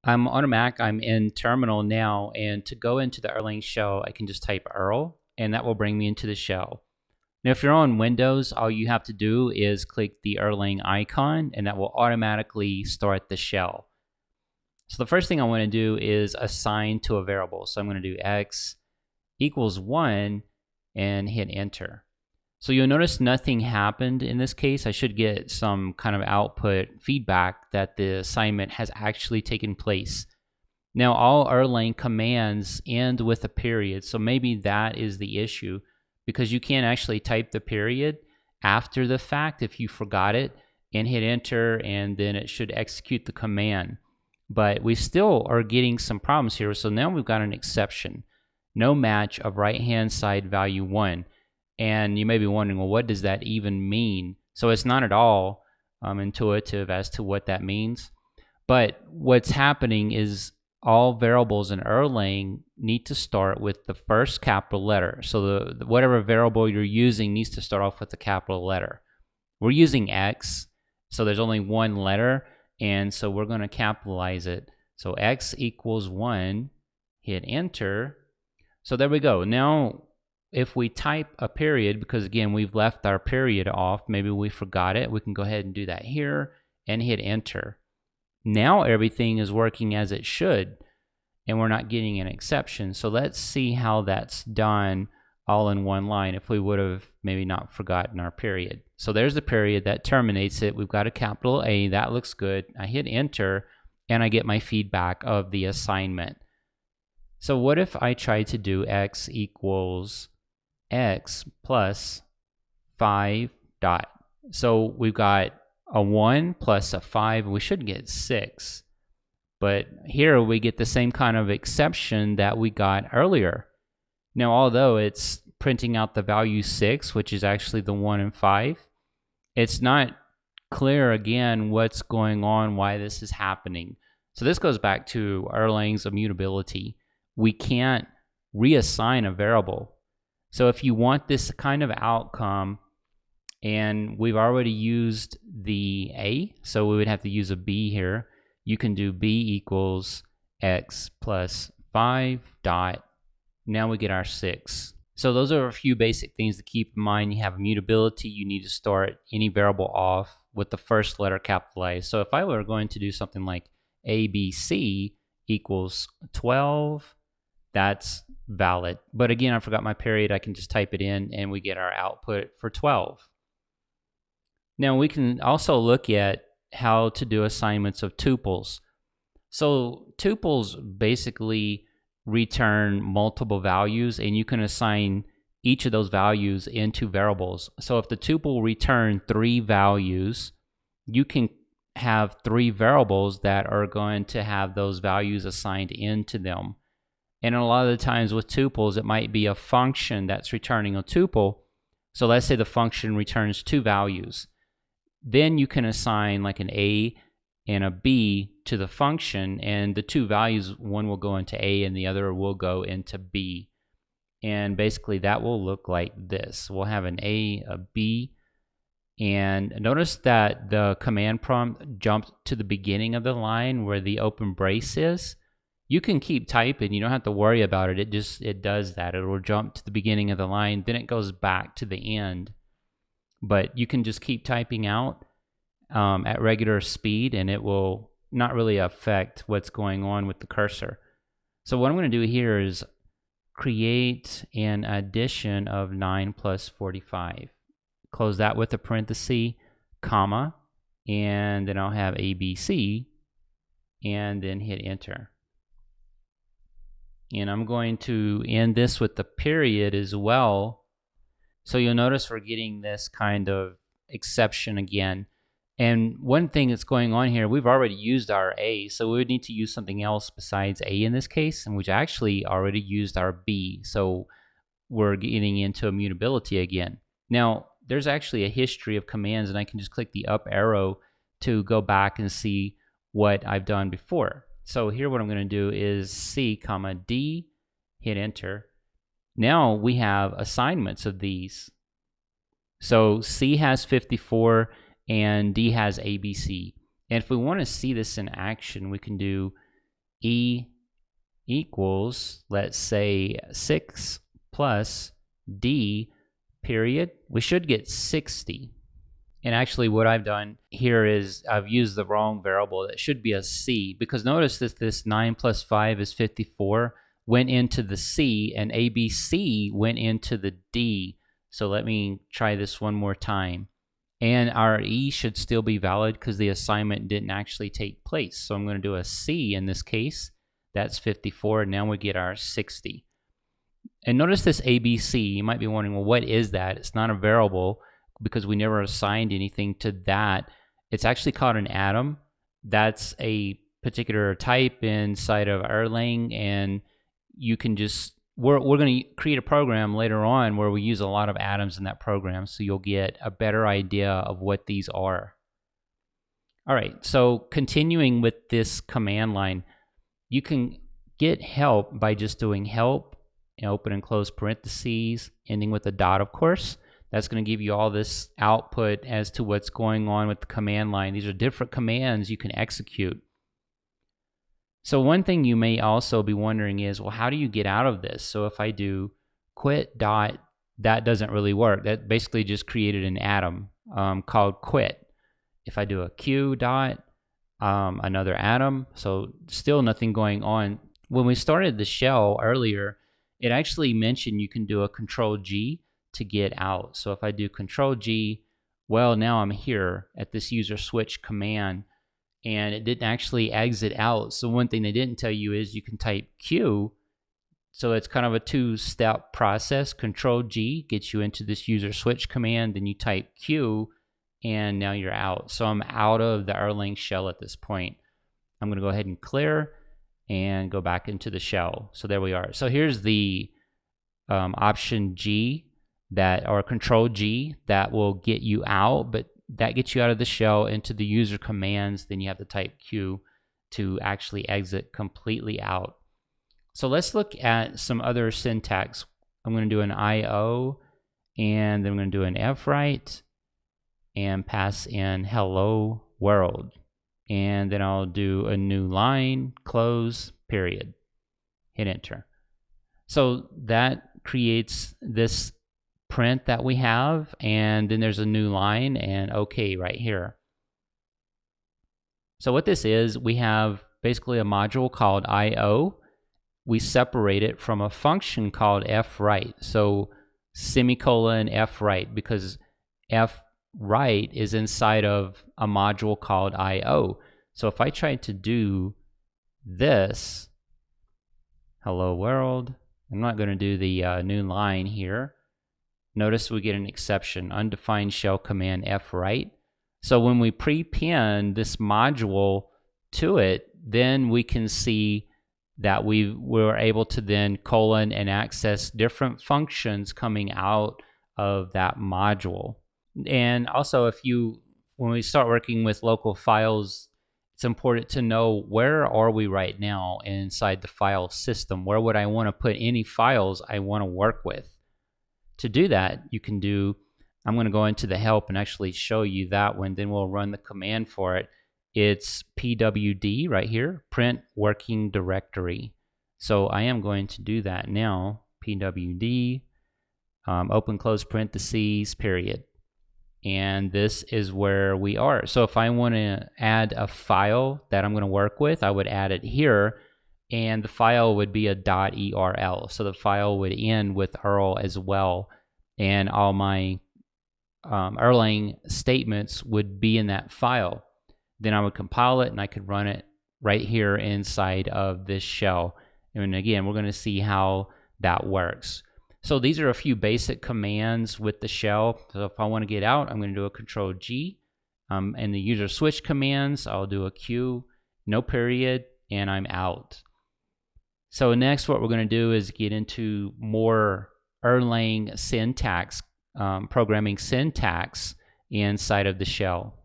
I'm on a Mac, I'm in Terminal now, and to go into the Erlang shell, I can just type Erl, and that will bring me into the shell. Now, if you're on Windows, all you have to do is click the Erlang icon, and that will automatically start the shell. So the first thing I want to do is assign to a variable. So I'm going to do x equals 1 and hit enter. So you'll notice nothing happened in this case. I should get some kind of output feedback that the assignment has actually taken place. Now all Erlang commands end with a period, so maybe that is the issue, because you can't actually type the period after the fact if you forgot it and hit enter, and then it should execute the command. But we still are getting some problems here. So now we've got an exception. No match of right-hand side value 1. And you may be wondering, well, what does that even mean? So it's not at all intuitive as to what that means. But what's happening is all variables in Erlang need to start with the first capital letter. So whatever variable you're using needs to start off with the capital letter. We're using X, so there's only one letter, and so we're going to capitalize it. So X equals 1, hit enter. So there we go. Now, if we type a period, because again, we've left our period off, maybe we forgot it, we can go ahead and do that here and hit enter. Now everything is working as it should, and we're not getting an exception. So let's see how that's done all in one line if we would have maybe not forgotten our period. So there's the period that terminates it. We've got a capital A, that looks good. I hit enter, and I get my feedback of the assignment. So what if I try to do x equals x plus 5 dot? So we've got a 1 plus a 5, we should get 6. But here we get the same kind of exception that we got earlier. Now, although it's printing out the value 6, which is actually the 1 and 5, it's not clear again what's going on, why this is happening. So this goes back to Erlang's immutability. We can't reassign a variable. So if you want this kind of outcome, and we've already used the A, so we would have to use a B here, you can do B equals x plus 5 dot. Now we get our 6. So those are a few basic things to keep in mind. You have immutability. You need to start any variable off with the first letter capitalized. So if I were going to do something like ABC equals 12, that's valid. But again, I forgot my period. I can just type it in and we get our output for 12. Now we can also look at how to do assignments of tuples. So tuples basically return multiple values, and you can assign each of those values into variables. So if the tuple returns 3 values, you can have 3 variables that are going to have those values assigned into them. And a lot of the times with tuples, it might be a function that's returning a tuple. So let's say the function returns 2 values. Then you can assign like an A and a B to the function, and the 2 values, one will go into A and the other will go into B. And basically that will look like this. We'll have an A, a B, and notice that the command prompt jumped to the beginning of the line where the open brace is. You can keep typing, you don't have to worry about it. It does that. It will jump to the beginning of the line, then it goes back to the end. But you can just keep typing out at regular speed, and it will not really affect what's going on with the cursor. So what I'm going to do here is create an addition of 9 plus 45. Close that with a parenthesis, comma, and then I'll have ABC, and then hit enter. And I'm going to end this with the period as well. So you'll notice we're getting this kind of exception again. And one thing that's going on here, we've already used our A, so we would need to use something else besides A in this case, and which actually already used our B. So we're getting into immutability again. Now, there's actually a history of commands, and I can just click the up arrow to go back and see what I've done before. So here what I'm going to do is C, comma, D, hit enter. Now we have assignments of these. So C has 54 and D has ABC. And if we want to see this in action, we can do E equals, let's say, 6 plus D period. We should get 60. And actually what I've done here is I've used the wrong variable. That should be a C, because notice that this 9 plus 5 is 54 went into the C, and ABC went into the D. So let me try this one more time. And our E should still be valid because the assignment didn't actually take place. So I'm going to do a C in this case. That's 54. Now we get our 60. And notice this ABC. You might be wondering, well, what is that? It's not a variable because we never assigned anything to that. It's actually called an atom. That's a particular type inside of Erlang, and you can just, we're going to create a program later on where we use a lot of atoms in that program, so you'll get a better idea of what these are. All right, so continuing with this command line, you can get help by just doing help, open and close parentheses, ending with a dot, of course. That's going to give you all this output as to what's going on with the command line. These are different commands you can execute. So one thing you may also be wondering is, well, how do you get out of this? So if I do quit dot, that doesn't really work. That basically just created an atom called quit. If I do a q dot, another atom, so still nothing going on. When we started the shell earlier, it actually mentioned you can do a control G to get out. So if I do control G, well, now I'm here at this user switch command, and it didn't actually exit out. So one thing they didn't tell you is you can type Q. So it's kind of a two-step process. Control G gets you into this user switch command, then you type Q, and now you're out. So I'm out of the Erlang shell at this point. I'm going to go ahead and clear and go back into the shell. So there we are. So here's the option G, that, or control G, that will get you out, but that gets you out of the shell into the user commands. Then you have to type Q to actually exit completely out. So let's look at some other syntax. I'm going to do an IO, and then I'm going to do an fwrite and pass in hello world. And then I'll do a new line, close, period. Hit enter. So that creates this print that we have, and then there's a new line and OK right here. So what this is, we have basically a module called IO. We separate it from a function called fwrite. So semicolon fwrite, because fwrite is inside of a module called IO. So if I try to do this, hello world, I'm not going to do the new line here. Notice we get an exception, undefined shell command fwrite. So when we prepend this module to it, then we can see that we were able to then colon and access different functions coming out of that module. And also, when we start working with local files, it's important to know, where are we right now inside the file system? Where would I want to put any files I want to work with? To do that, you can do, I'm going to go into the help and actually show you that one, then we'll run the command for it. It's pwd right here, print working directory. So I am going to do that now, pwd, open close parentheses, period. And this is where we are. So if I want to add a file that I'm going to work with, I would add it here, and the file would be a .erl. So the file would end with Erl as well, and all my Erlang statements would be in that file. Then I would compile it, and I could run it right here inside of this shell. And again, we're going to see how that works. So these are a few basic commands with the shell. So if I want to get out, I'm going to do a control G. And the user switch commands, I'll do a Q, no period, and I'm out. So next, what we're going to do is get into more Erlang syntax, programming syntax inside of the shell.